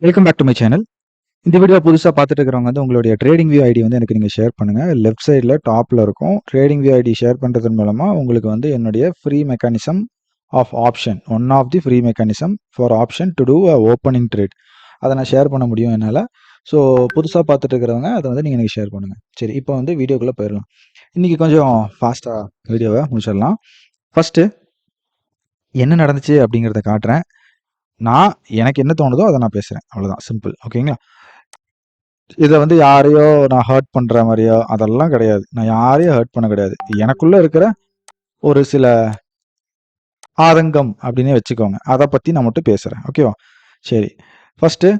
Welcome back to my channel. இந்த video புதுசாக பார்த்துட்டு இருக்கிறவங்க வந்து உங்களுடைய ட்ரேடிங் வியூ ஐடி வந்து எனக்கு நீங்கள் ஷேர் பண்ணுங்கள். லெஃப்ட் சைடில் டாப்பில் இருக்கும் ட்ரேடிங் வியூ ஐடி ஷேர் பண்ணுறதன் மூலமாக உங்களுக்கு வந்து என்னுடைய free mechanism of option one of the free mechanism for option to do a opening trade அதை நான் ஷேர் பண்ண முடியும் என்னால். ஸோ புதுசாக பார்த்துட்டு இருக்கிறவங்க அதை வந்து நீங்கள் எனக்கு ஷேர் பண்ணுங்கள். சரி, இப்போ வந்து வீடியோக்குள்ளே போயிடலாம். இன்றைக்கி கொஞ்சம் ஃபாஸ்ட்டாக வீடியோவை முடிச்சிடலாம். ஃபஸ்ட்டு என்ன நடந்துச்சு அப்படிங்கிறத காட்டுறேன். எனக்கு என்ன தோணுதோ அதை நான் பேசுகிறேன், அவ்வளோதான், சிம்பிள். ஓகேங்களா? இதை வந்து யாரையோ நான் ஹர்ட் பண்ணுற மாதிரியோ அதெல்லாம் கிடையாது. நான் யாரையும் ஹர்ட் பண்ண கிடையாது. எனக்குள்ளே இருக்கிற ஒரு சில ஆதங்கம் அப்படின்னே வச்சுக்கோங்க, அதை பற்றி நான் மட்டும் பேசுகிறேன். ஓகேவா? சரி, ஃபஸ்ட்டு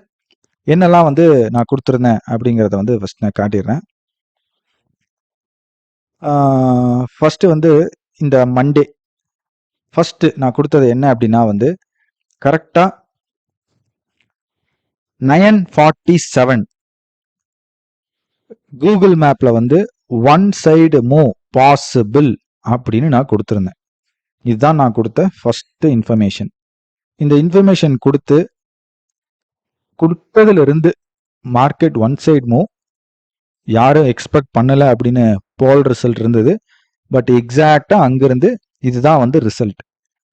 என்னெல்லாம் வந்து நான் கொடுத்துருந்தேன் அப்படிங்கிறத வந்து ஃபஸ்ட் நான் காட்டிடுறேன். ஃபஸ்ட்டு வந்து இந்த மண்டே ஃபஸ்ட்டு நான் கொடுத்தது என்ன அப்படின்னா வந்து கரெக்டாக 9:47 கூகுள் மேப்ல வந்து ஒன் சைடு மூவ் பாசிபிள் அப்படின்னு நான் கொடுத்துருந்தேன். இதுதான் நான் கொடுத்த ஃபர்ஸ்ட் இன்ஃபர்மேஷன். இந்த இன்ஃபர்மேஷன் கொடுத்ததுல இருந்து மார்க்கெட் ஒன் சைடு மூவ் யாரும் எக்ஸ்பெக்ட் பண்ணல அப்படின்னு போல் ரிசல்ட் இருந்தது. பட் எக்ஸாக்டா அங்கிருந்து இதுதான் வந்து ரிசல்ட்.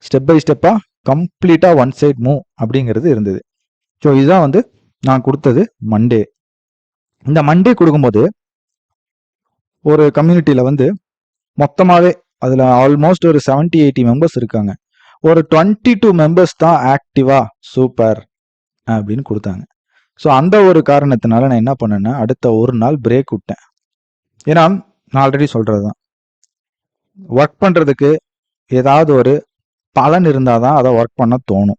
ஸ்டெப் பை ஸ்டெப்பா கம்ப்ளீட்டா ஒன் சைடு மூவ் அப்படிங்கிறது இருந்தது. ஸோ இதுதான் வந்து நான் கொடுத்தது மண்டே. இந்த மண்டே கொடுக்கும்போது ஒரு கம்யூனிட்டியில வந்து மொத்தமாவே அதுல ஆல்மோஸ்ட் ஒரு 70-80 மெம்பர்ஸ் இருக்காங்க. ஒரு 22 மெம்பர்ஸ் தான் ஆக்டிவா சூப்பர் அப்படின்னு கொடுத்தாங்க. ஸோ அந்த ஒரு காரணத்தினால நான் என்ன பண்ணேன்னா அடுத்த ஒரு நாள் பிரேக் விட்டேன். ஏன்னா நான் ஆல்ரெடி சொல்றதுதான், ஒர்க் பண்றதுக்கு ஏதாவது ஒரு பலன் இருந்தாதான் அதை ஒர்க் பண்ண தோணும்.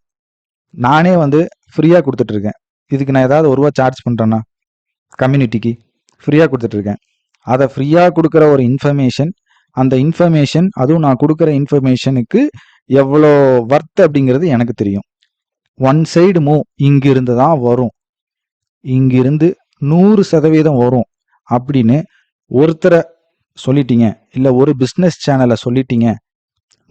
நானே வந்து ஃப்ரீயா கொடுத்துட்டு இருக்கேன். இதுக்கு நான் ஏதாவது ₹1 சார்ஜ் பண்றேன்னா கம்யூனிட்டிக்கு ஃப்ரீயா கொடுத்துட்டு இருக்கேன். அதை ஃப்ரீயா கொடுக்குற ஒரு இன்ஃபர்மேஷன், அந்த இன்ஃபர்மேஷன் அதுவும் நான் கொடுக்குற இன்ஃபர்மேஷனுக்கு எவ்வளோ வர்த் அப்படிங்கிறது எனக்கு தெரியும். ஒன் சைடு மூவ் இங்கிருந்து தான் வரும், இங்கிருந்து 100% வரும் அப்படின்னு ஒருத்தரை சொல்லிட்டீங்க, இல்லை ஒரு பிஸ்னஸ் சேனலை சொல்லிட்டீங்க,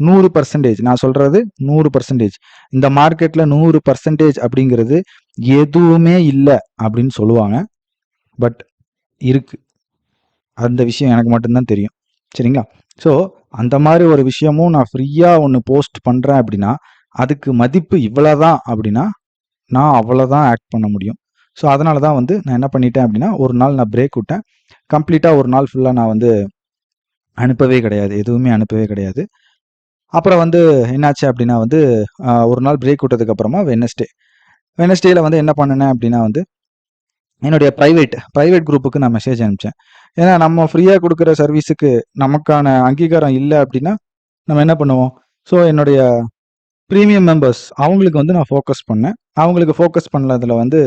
100%, நான் சொல்றது 100%. இந்த மார்க்கெட்ல 100% அப்படிங்கிறது எதுவுமே இல்லை அப்படின்னு சொல்லுவாங்க. பட் இருக்கு, அந்த விஷயம் எனக்கு மட்டும்தான் தெரியும். சரிங்களா? ஸோ அந்த மாதிரி ஒரு விஷயமும் நான் ஃப்ரீயாக ஒன்று போஸ்ட் பண்ணுறேன் அப்படின்னா அதுக்கு மதிப்பு இவ்வளோதான் அப்படின்னா நான் அவ்வளோதான் ஆக்ட் பண்ண முடியும். ஸோ அதனால தான் வந்து நான் என்ன பண்ணிட்டேன் அப்படின்னா ஒரு நாள் நான் பிரேக் விட்டேன். கம்ப்ளீட்டாக ஒரு நாள் ஃபுல்லாக நான் வந்து அனுப்பவே கிடையாது, எதுவுமே அனுப்பவே கிடையாது. அப்புறம் வந்து என்னாச்சு அப்படின்னா வந்து ஒரு நாள் பிரேக் விட்டதுக்கு அப்புறமா வெனஸ்டேல வந்து என்ன பண்ணினேன் அப்படின்னா வந்து என்னுடைய ப்ரைவேட் குரூப்புக்கு நான் மெசேஜ் அனுப்பிச்சேன். ஏன்னா நம்ம ஃப்ரீயாக கொடுக்குற சர்வீஸுக்கு நமக்கான அங்கீகாரம் இல்லை அப்படின்னா நம்ம என்ன பண்ணுவோம்? ஸோ என்னுடைய ப்ரீமியம் மெம்பர்ஸ் அவங்களுக்கு வந்து நான் ஃபோக்கஸ் பண்ணேன். அவங்களுக்கு ஃபோக்கஸ் பண்ணதில் வந்து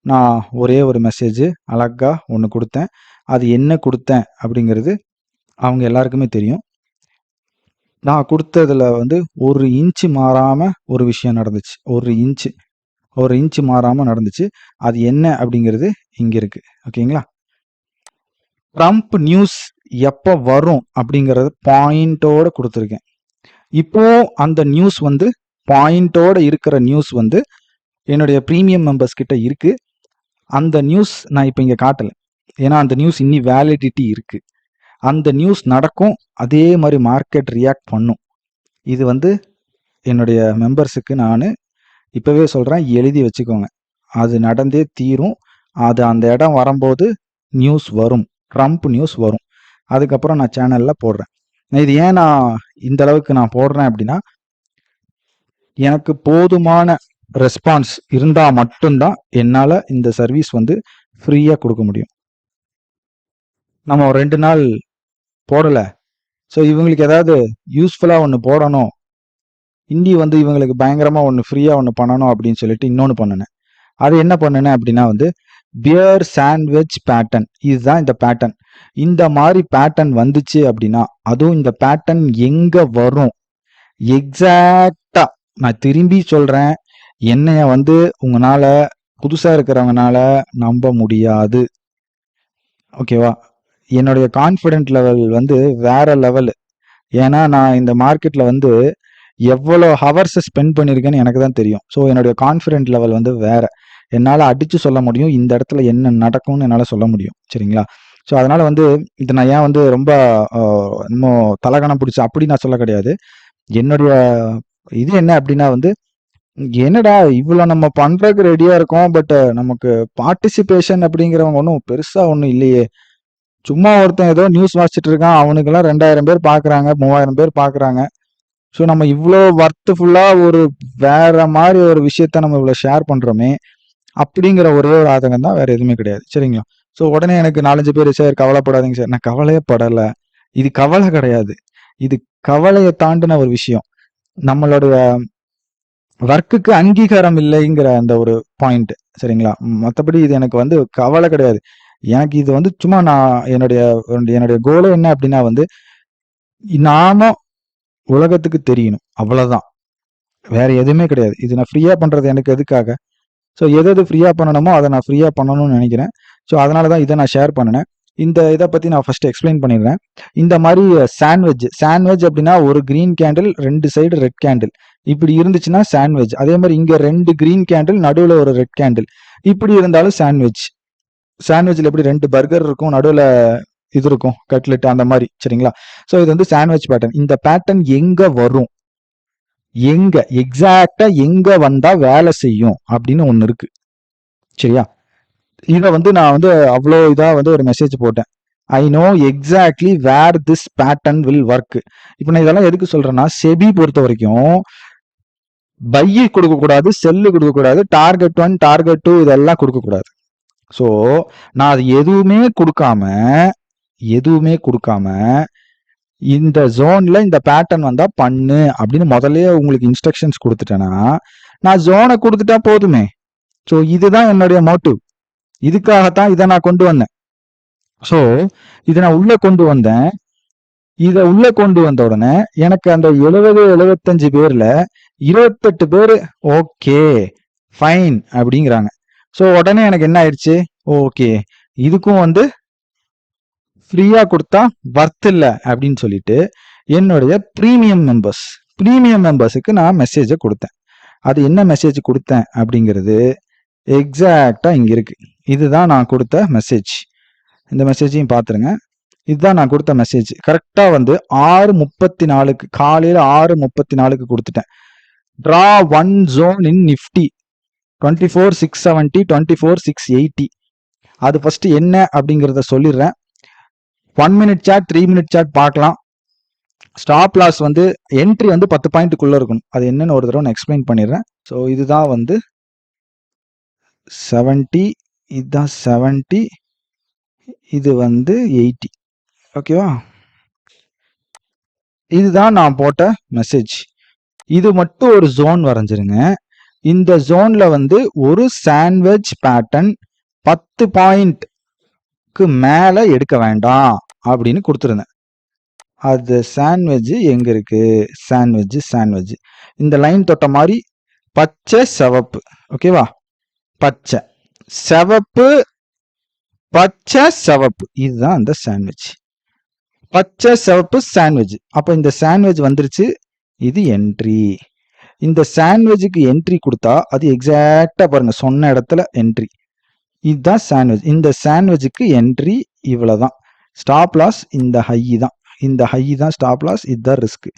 நான் ஒரே ஒரு மெசேஜ் அழகா ஒன்று கொடுத்தேன். அது என்ன கொடுத்தேன் அப்படிங்கிறது அவங்க எல்லாருக்குமே தெரியும். நான் கொடுத்ததுல வந்து ஒரு இன்ச்சு மாறாம ஒரு விஷயம் நடந்துச்சு. ஒரு இன்ச்சு மாறாம நடந்துச்சு. அது என்ன அப்படிங்கிறது இங்க இருக்கு. ஓகேங்களா? ட்ரம்ப் நியூஸ் எப்போ வரும் அப்படிங்கறது பாயிண்டோட கொடுத்துருக்கேன். இப்போ அந்த நியூஸ் வந்து பாயிண்டோட இருக்கிற நியூஸ் வந்து என்னுடைய ப்ரீமியம் மெம்பர்ஸ் கிட்ட இருக்கு. அந்த நியூஸ் நான் இப்போ இங்க காட்டல, ஏன்னா அந்த நியூஸ் இன்னி வேலிடிட்டி இருக்கு. அந்த நியூஸ் நடக்கும், அதே மாதிரி மார்க்கெட் ரியாக்ட் பண்ணும். இது வந்து என்னுடைய மெம்பர்ஸுக்கு நான் இப்பவே சொல்றேன், எழுதி வச்சுக்கோங்க. அது நடந்தே தீரும். அது அந்த இடம் வரும்போது நியூஸ் வரும், ட்ரம்ப் நியூஸ் வரும். அதுக்கப்புறம் நான் சேனல்ல போடுறேன். இது ஏன் நான் இந்த அளவுக்கு நான் போடுறேன் அப்படின்னா எனக்கு போதுமான ரெஸ்பான்ஸ் இருந்தா மட்டும்தான் என்னால இந்த சர்வீஸ் வந்து ஃப்ரீயா கொடுக்க முடியும். நம்ம 2 நாள் போடல, ஸோ இவங்களுக்கு ஏதாவது யூஸ்ஃபுல்லா ஒன்று போடணும், இன்னி வந்து இவங்களுக்கு பயங்கரமா ஒன்று ஃப்ரீயா ஒன்று பண்ணணும் அப்படின்னு சொல்லிட்டு இன்னொன்று பண்ணினேன். அது என்ன பண்ணினேன் அப்படின்னா வந்து பியர் சாண்ட்விச் பேட்டர்ன். இதுதான் இந்த பேட்டர்ன். இந்த மாதிரி பேட்டர்ன் வந்துச்சு அப்படின்னா அதுவும் இந்த பேட்டர்ன் எங்க வரும் எக்ஸாக்டா, நான் திரும்பி சொல்றேன், என்னைய வந்து உங்களால புதுசா இருக்கிறவங்கனால நம்ப முடியாது. ஓகேவா? என்னுடைய கான்ஃபிடென்ட் லெவல் வந்து வேற லெவல். ஏன்னா நான் இந்த மார்க்கெட்ல வந்து எவ்வளோ ஹவர்ஸ் ஸ்பெண்ட் பண்ணியிருக்கேன்னு எனக்கு தான் தெரியும். ஸோ என்னுடைய கான்ஃபிடென்ட் லெவல் வந்து வேற. என்னால் அடிச்சு சொல்ல முடியும், இந்த இடத்துல என்ன நடக்கும்னு என்னால் சொல்ல முடியும். சரிங்களா? ஸோ அதனால வந்து இதை நான் ஏன் வந்து ரொம்ப இன்னும் தலகணம் பிடிச்சி அப்படி நான் சொல்ல கிடையாது. என்னுடைய இது என்ன அப்படின்னா வந்து, என்னடா இவ்வளோ நம்ம பண்றதுக்கு ரெடியா இருக்கோம், பட் நமக்கு பார்ட்டிசிபேஷன் அப்படிங்கிறவங்க ஒன்றும் பெருசா ஒன்றும் இல்லையே. சும்மா ஒருத்தன் ஏதோ நியூஸ் வாசிச்சுட்டு இருக்கான், அவனுக்கெல்லாம் 2000 பேர் பார்க்குறாங்க, 3000 பேர் பார்க்குறாங்க. ஸோ நம்ம இவ்வளோ வர்த்துஃபுல்லா ஒரு வேற மாதிரி ஒரு விஷயத்த நம்ம இவ்வளோ ஷேர் பண்றோமே அப்படிங்கிற ஒரே ஒரு ஆதங்கம் தான், வேற எதுவுமே கிடையாது. சரிங்களா? ஸோ உடனே எனக்கு 4-5 பேர், சார் கவலைப்படாதீங்க சார். நான் கவலையே படலை. இது கவலை கிடையாது, இது கவலையை தாண்டின ஒரு விஷயம். நம்மளுடைய ஒர்க்குக்கு அங்கீகாரம் இல்லைங்கிற அந்த ஒரு பாயிண்ட். சரிங்களா? மற்றபடி இது எனக்கு வந்து கவலை கிடையாது. எனக்கு இது வந்து சும்மா நான் என்னுடைய கோலே என்ன அப்படின்னா வந்து, நாம உலகத்துக்கு தெரியணும், அவ்வளவுதான். வேற எதுவுமே கிடையாது. இது நான் ஃப்ரீயா பண்றது எனக்கு எதுக்காக? ஸோ எது ஃப்ரீயா பண்ணணுமோ அதை நான் ஃப்ரீயா பண்ணணும்னு நினைக்கிறேன். ஸோ அதனால தான் இதை நான் ஷேர் பண்ணினேன். இந்த இதை பத்தி நான் ஃபர்ஸ்ட் எக்ஸ்பிளைன் பண்ணிடுறேன். இந்த மாதிரி சாண்ட்விச் அப்படின்னா ஒரு green candle, 2 side red candle இப்படி இருந்துச்சுன்னா சாண்ட்விச். அதே மாதிரி இங்க 2 கிரீன் கேண்டில், நடுவில் ஒரு ரெட் கேண்டில் இப்படி இருந்தாலும் சாண்ட்விச். சாண்ட்விச்ல எப்படி 2 பர்கர் இருக்கும், நடுவில் இது இருக்கும் கட்லெட், அந்த மாதிரி. சரிங்களா? ஸோ இது வந்து சாண்ட்விச் பேட்டர்ன். இந்த பேட்டர்ன் எங்க வரும், எங்க எக்ஸாக்டா எங்க வந்தா வேலை செய்யும் அப்படின்னு ஒண்ணு இருக்கு. சரியா? இதை வந்து நான் வந்து அவ்வளோ இதா வந்து ஒரு மெசேஜ் போட்டேன். I know exactly where this pattern will work. இப்போ நான் இதெல்லாம் எதுக்கு சொல்றேன்னா, செபி பொறுத்த வரைக்கும் பையை கொடுக்க கூடாது, செல்லு கொடுக்க கூடாது, டார்கெட் 1 டார்கெட் 2 இதெல்லாம் கொடுக்க கூடாது. ஸோ நான் அது எதுவுமே கொடுக்காம இந்த ஜோன்ல இந்த பேட்டர்ன் வந்தா பண்ணு அப்படின்னு முதல்ல உங்களுக்கு இன்ஸ்ட்ரக்ஷன்ஸ் கொடுத்துட்டேன்னா, நான் ஜோனை கொடுத்துட்டா போதுமே. ஸோ இதுதான் என்னுடைய மோட்டிவ். இதுக்காகத்தான் இதை நான் கொண்டு வந்தேன். ஸோ இதை நான் உள்ள கொண்டு வந்தேன். இதை உள்ள கொண்டு வந்த உடனே எனக்கு அந்த 70-75 பேர்ல 28 பேர் ஓகே ஃபைன் அப்படிங்கிறாங்க. ஸோ உடனே எனக்கு என்ன ஆயிடுச்சு, ஓகே இதுக்கும் வந்து ஃப்ரீயா கொடுத்தா வர்த் இல்லை அப்படின்னு சொல்லிட்டு என்னுடைய ப்ரீமியம் மெம்பர்ஸுக்கு நான் மெசேஜை கொடுத்தேன். அது என்ன மெசேஜ் கொடுத்தேன் அப்படிங்கிறது எக்ஸாக்டா இங்க இருக்கு. இதுதான் நான் கொடுத்த மெசேஜ். இந்த மெசேஜையும் பார்த்துருங்க. இதுதான் நான் கொடுத்த மெசேஜ். கரெக்டா வந்து 6:34 காலையில 6:34 கொடுத்துட்டேன். Draw 1 zone in Nifty 24,670 24,680. அது ஃபர்ஸ்ட் என்ன அப்படிங்கிறத சொல்லிடுறேன். 1 minute சார்ட், 3 minute சார்ட் பார்க்கலாம். ஸ்டாப் லாஸ் வந்து என்ட்ரி வந்து 10 பாயிண்ட்டுக்குள்ள இருக்கணும். அது என்னன்னு ஒரு தடவை நான் எக்ஸ்பிளைன் பண்ணிடுறேன். ஸோ இதுதான் வந்து 70, இதுதான் 70, இது வந்து 80. ஓகேவா? இதுதான் நான் போட்ட மெசேஜ். இது மட்டும் ஒரு ஜோன் வரைஞ்சிருங்க. இந்த ஜோன்ல வந்து ஒரு சாண்ட்விச் பேட்டர்ன் 10 பாயிண்ட்க்கு மேல எடுக்க வேண்டாம் அப்படின்னு கொடுத்துருந்தேன். அது சாண்ட்விச் எங்க இருக்கு, சாண்ட்விச் இந்த லைன் தொட்ட மாதிரி பச்சை சிவப்பு. ஓகேவா? பச்சை சிவப்பு, பச்சை சிவப்பு, இதுதான் அந்த சாண்ட்விச். பச்சை சிவப்பு சாண்ட்விச். அப்ப இந்த சாண்ட்விச் வந்துருச்சு. இது என்ட்ரி. இந்த சாண்ட்விச்சுக்கு என்ட்ரி கொடுத்தா அது எக்ஸாக்டா பாருங்க, சொன்ன இடத்துல என்ட்ரி. இதுதான் சாண்ட்விச். இந்த சாண்ட்விச்சுக்கு என்ட்ரி இவ்வளவுதான். ஸ்டாப் லாஸ் இந்த ஹை தான். இந்த ஹை தான் ஸ்டாப் லாஸ். இதுதான் ரிஸ்க்.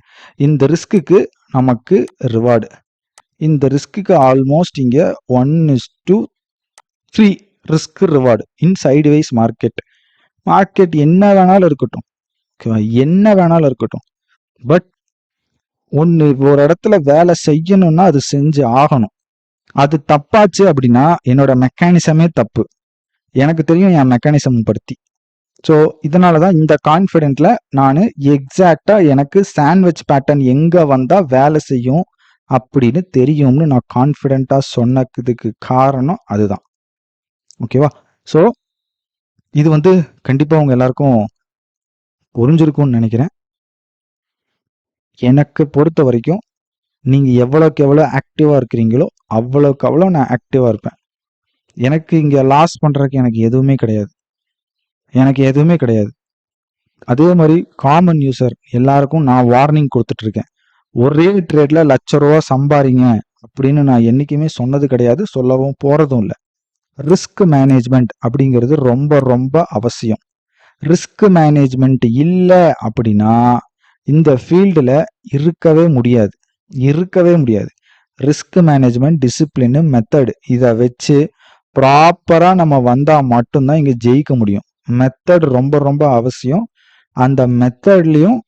இந்த ரிஸ்க்கு நமக்கு ரிவார்டு. இந்த ரிஸ்க்கு ஆல்மோஸ்ட் இங்க 1:3 ரிஸ்க் ரிவார்டு இன் சைட்வைஸ் மார்க்கெட். மார்க்கெட் என்ன வேணாலும் இருக்கட்டும், என்ன வேணாலும் இருக்கட்டும், பட் ஒன்று ஒரு இடத்துல வேலை செய்யணும்னா அது செஞ்சு ஆகணும். அது தப்பாச்சு அப்படின்னா என்னோட மெக்கானிசமே தப்பு. எனக்கு தெரியும் என் மெக்கானிசம் படுத்தி. ஸோ இதனால தான் இந்த கான்ஃபிடென்ட்ல நான் எக்ஸாக்டா எனக்கு சாண்ட்விச் பேட்டர்ன் எங்க வந்தா வேலை செய்யும் அப்படின்னு தெரியும்னு நான் கான்ஃபிடென்ட்டா சொன்னதுக்கு காரணம் அதுதான். ஓகேவா? ஸோ இது வந்து கண்டிப்பா உங்க எல்லாருக்கும் புரிஞ்சிருக்கும்னு நினைக்கிறேன். எனக்கு பொறுத்த வரைக்கும் நீங்க எவ்வளோக்கு எவ்வளோ ஆக்டிவா இருக்கிறீங்களோ அவ்வளோக்கு அவ்வளோ நான் ஆக்டிவா இருப்பேன். எனக்கு இங்க லாஸ் பண்றதுக்கு எனக்கு எதுவுமே கிடையாது. அதே மாதிரி காமன் யூசர் எல்லாருக்கும் நான் வார்னிங் கொடுத்துட்டு இருக்கேன். ஒரே ட்ரேட்ல 1,00,000 ரூபா சம்பாதிங்க அப்படின்னு நான் என்னைக்குமே சொன்னது கிடையாது, சொல்லவும் போறதும் இல்லை. ரிஸ்க் மேனேஜ்மெண்ட் அப்படிங்கிறது ரொம்ப ரொம்ப அவசியம். ரிஸ்க் மேனேஜ்மெண்ட் இல்லை அப்படின்னா இந்த ஃபீல்டில் இருக்கவே முடியாது, இருக்கவே முடியாது. ரிஸ்க் மேனேஜ்மெண்ட், டிசிப்ளின், மெத்தட் இதை வச்சு ப்ராப்பராக நம்ம வந்தால் மட்டும்தான் இங்கே ஜெயிக்க முடியும். மெத்தட் ரொம்ப ரொம்ப அவசியம். அந்த மெத்தட்லேயும்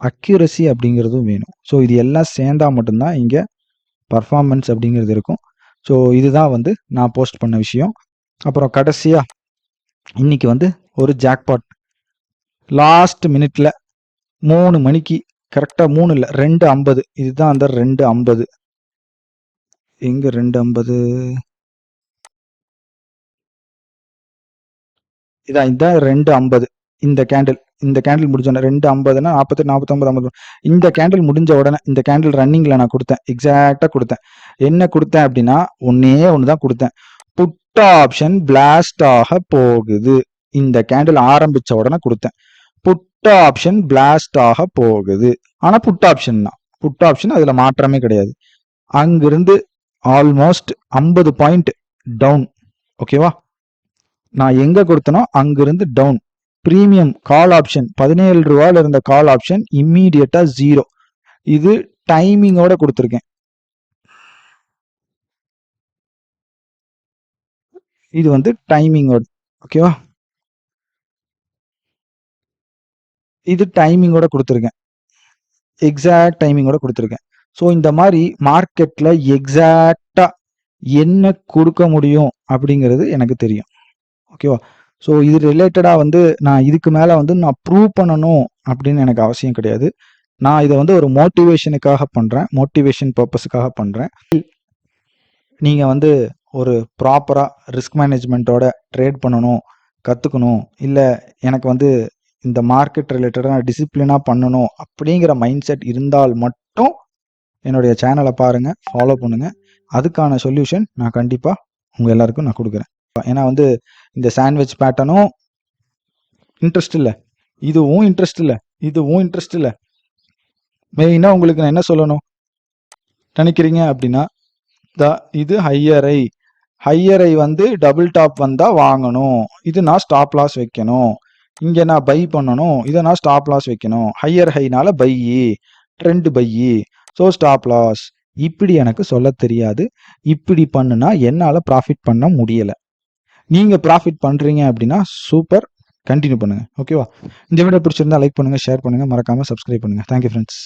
அக்யூரசி அப்படிங்கிறதும் வேணும். ஸோ இது எல்லாம் சேர்ந்தா மட்டும்தான் இங்கே பர்ஃபார்மன்ஸ் அப்படிங்கிறது இருக்கும். ஸோ இதுதான் வந்து நான் போஸ்ட் பண்ண விஷயம். அப்புறம் கடைசியாக இன்னைக்கு வந்து ஒரு ஜாக்பாட் லாஸ்ட் மினிட்ல 3 மணிக்கு கரெக்டாக 3 இல்லை 2:50, இதுதான் அந்த 2:50. எங்க 2:50? இதான் 2:50. இந்த கேண்டில் முடிஞ்சோடனே 2:50னா 48, 49, 50. இந்த கேண்டில் முடிஞ்ச உடனே இந்த கேண்டில் ரன்னிங்ல நான் கொடுத்தேன், எக்ஸாக்டா கொடுத்தேன். என்ன கொடுத்தேன் அப்படின்னா ஒன்னே ஒண்ணுதான் கொடுத்தேன். புட் ஆப்ஷன் பிளாஸ்ட் ஆக போகுது. இந்த கேண்டில் ஆரம்பிச்ச உடனே கொடுத்தேன். புட் ஆப்ஷன் பிளாஸ்ட் ஆக போகுது. ஆனா புட் ஆப்ஷன் தான், புட் ஆப்ஷன், அதுல மாற்றமே கிடையாது. அங்கிருந்து ஆல்மோஸ்ட் 50 பாயிண்ட் டவுன். ஓகேவா? நான் எங்க கொடுத்தனோ அங்கிருந்து டவுன். பிரீமியம் கால் ஆப்ஷன் 17 ரூபாயில இருந்த கால் ஆப்ஷன் இம்மீடியட்டா 0. இது டைமிங்கோட கொடுத்துருக்கேன். இது வந்து டைமிங்கோட, ஓகேவா? இது டைமிங்கோட கொடுத்துருக்கேன், எக்ஸாக்ட் டைமிங்கோட கொடுத்துருக்கேன். ஸோ இந்த மாதிரி மார்க்கெட்ல எக்ஸாக்டா என்ன கொடுக்க முடியும் அப்படிங்கிறது எனக்கு தெரியும். ஓகேவா? ஸோ இது ரிலேட்டடாக வந்து நான் இதுக்கு மேலே வந்து நான் ப்ரூவ் பண்ணணும் அப்படின்னு எனக்கு அவசியம் கிடையாது. நான் இதை வந்து ஒரு மோட்டிவேஷனுக்காக பண்ணுறேன், மோட்டிவேஷன் பர்பஸுக்காக பண்ணுறேன். நீங்கள் வந்து ஒரு ப்ராப்பராக ரிஸ்க் மேனேஜ்மெண்ட்டோட ட்ரேட் பண்ணணும், கற்றுக்கணும், இல்லை எனக்கு வந்து இந்த மார்க்கெட் ரிலேட்டடாக டிசிப்ளினாக பண்ணணும் அப்படிங்கிற மைண்ட் செட் இருந்தால் மட்டும் என்னுடைய சேனலை பாருங்கள், ஃபாலோ பண்ணுங்கள். அதுக்கான சொல்யூஷன் நான் கண்டிப்பாக உங்கள் எல்லாருக்கும் நான் கொடுக்குறேன். ஏன்னா வந்து இந்த சாண்ட்விச் பேட்டர்னும் இன்ட்ரெஸ்ட் இல்லை, இதுவும் இன்ட்ரெஸ்ட் இல்லை, இதுவும் இன்ட்ரெஸ்ட் இல்லை. மெயினாக உங்களுக்கு நான் என்ன சொல்லணும் நினைக்கிறீங்க அப்படின்னா, இது ஹையரை வந்து டபுள் டாப் வந்தால் வாங்கணும், இது நான் ஸ்டாப் லாஸ் வைக்கணும். இங்கே நான் பை பண்ணணும், இதை நான் ஸ்டாப் லாஸ் வைக்கணும். ஹையர் ஹைனால buy, trend buy, so stop loss. இப்படி எனக்கு சொல்ல தெரியாது. இப்படி பண்ணுனா என்னால் ப்ராஃபிட் பண்ண முடியலை. நீங்கள் ப்ராஃபிட் பண்ணுறீங்க அப்படின்னா சூப்பர், கண்டினியூ பண்ணுங்கள். ஓகேவா? இந்த வீடியோ பிடிச்சிருந்தா லைக் பண்ணுங்கள், ஷேர் பண்ணுங்கள், மறக்காமல் சப்ஸ்கிரைப் பண்ணுங்கள். Thank you friends.